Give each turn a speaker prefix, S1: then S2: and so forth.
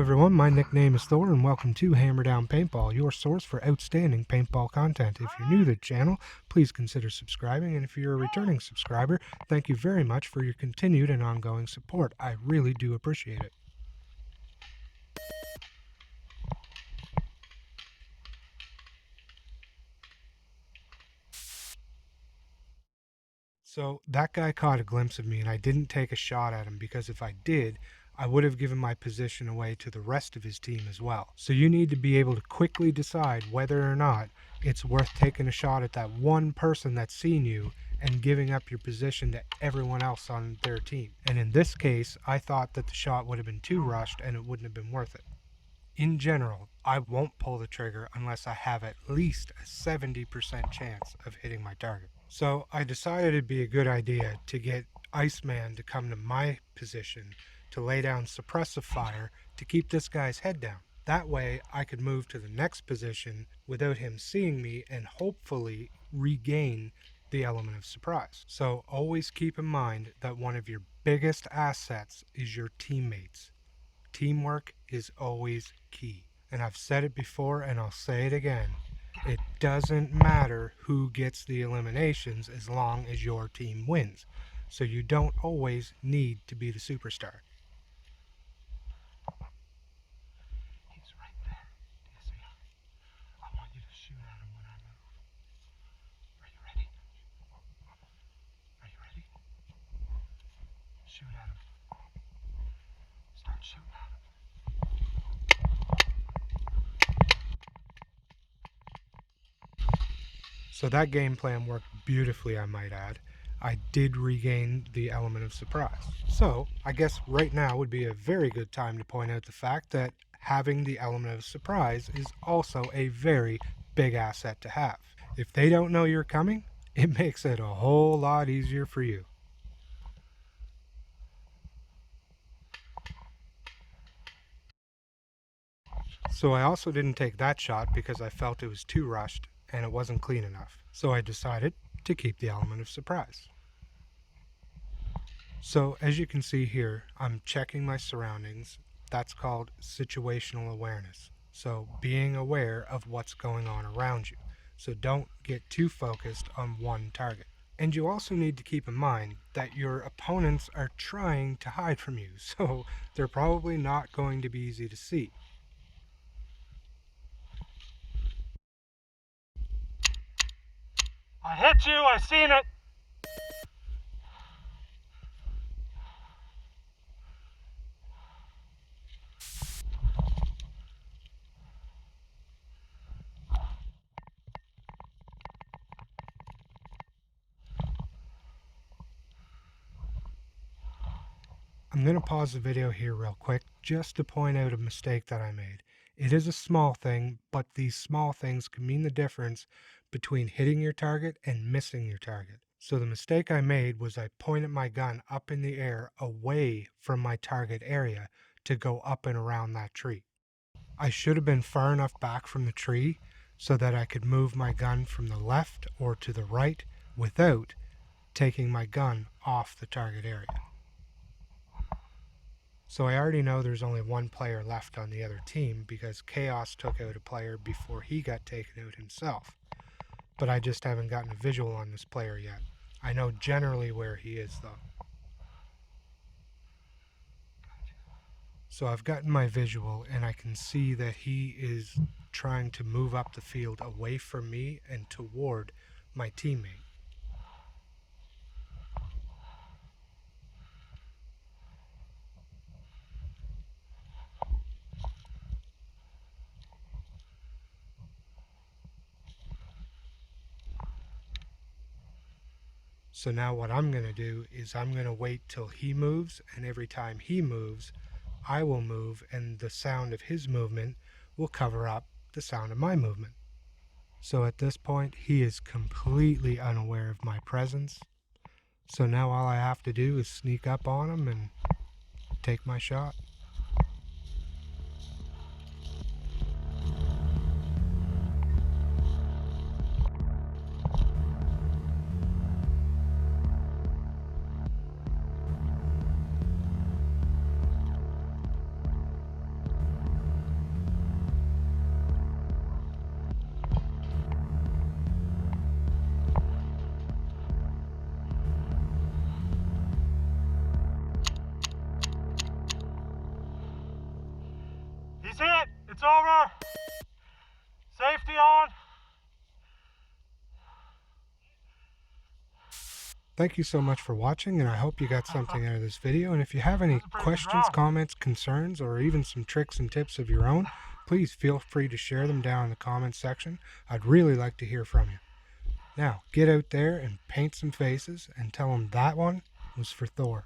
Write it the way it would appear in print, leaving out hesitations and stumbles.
S1: everyone, my nickname is Thor and welcome to Hammer Down Paintball, your source for outstanding paintball content. If you're new to the channel, please consider subscribing, and if you're a returning subscriber, thank you very much for your continued and ongoing support. I really do appreciate it. So that guy caught a glimpse of me and I didn't take a shot at him because if I did, I would have given my position away to the rest of his team as well. So you need to be able to quickly decide whether or not it's worth taking a shot at that one person that's seen you and giving up your position to everyone else on their team. And in this case, I thought that the shot would have been too rushed and it wouldn't have been worth it. In general, I won't pull the trigger unless I have at least a 70% chance of hitting my target. So I decided it'd be a good idea to get Iceman to come to my position to lay down suppressive fire to keep this guy's head down. That way I could move to the next position without him seeing me and hopefully regain the element of surprise. So always keep in mind that one of your biggest assets is your teammates. Teamwork is always key. And I've said it before and I'll say it again. It doesn't matter who gets the eliminations as long as your team wins. So you don't always need to be the superstar. He's right there. Do you see him? I want you to shoot at him when I move. Are you ready? Are you ready? Shoot at him. Start shooting at him. So that game plan worked beautifully, I might add. I did regain the element of surprise. So I guess right now would be a very good time to point out the fact that having the element of surprise is also a very big asset to have. If they don't know you're coming, it makes it a whole lot easier for you. So I also didn't take that shot because I felt it was too rushed and it wasn't clean enough. So I decided to keep the element of surprise. So as you can see here, I'm checking my surroundings. That's called situational awareness. So being aware of what's going on around you. So don't get too focused on one target. And you also need to keep in mind that your opponents are trying to hide from you, so they're probably not going to be easy to see.
S2: I hit you, I seen it.
S1: I'm going to pause the video here real quick just to point out a mistake that I made. It is a small thing, but these small things can mean the difference between hitting your target and missing your target. So the mistake I made was I pointed my gun up in the air away from my target area to go up and around that tree. I should have been far enough back from the tree so that I could move my gun from the left or to the right without taking my gun off the target area. So I already know there's only one player left on the other team because Chaos took out a player before he got taken out himself. But I just haven't gotten a visual on this player yet. I know generally where he is though. So I've gotten my visual and I can see that he is trying to move up the field away from me and toward my teammate. So now what I'm going to do is I'm going to wait till he moves, and every time he moves, I will move, and the sound of his movement will cover up the sound of my movement. So at this point, he is completely unaware of my presence. So now all I have to do is sneak up on him and take my shot. Thank you so much for watching, and I hope you got something out of this video. And if you have any questions, comments, concerns, or even some tricks and tips of your own, please feel free to share them down in the comments section. I'd really like to hear from you. Now, get out there and paint some faces and tell them that one was for Thor.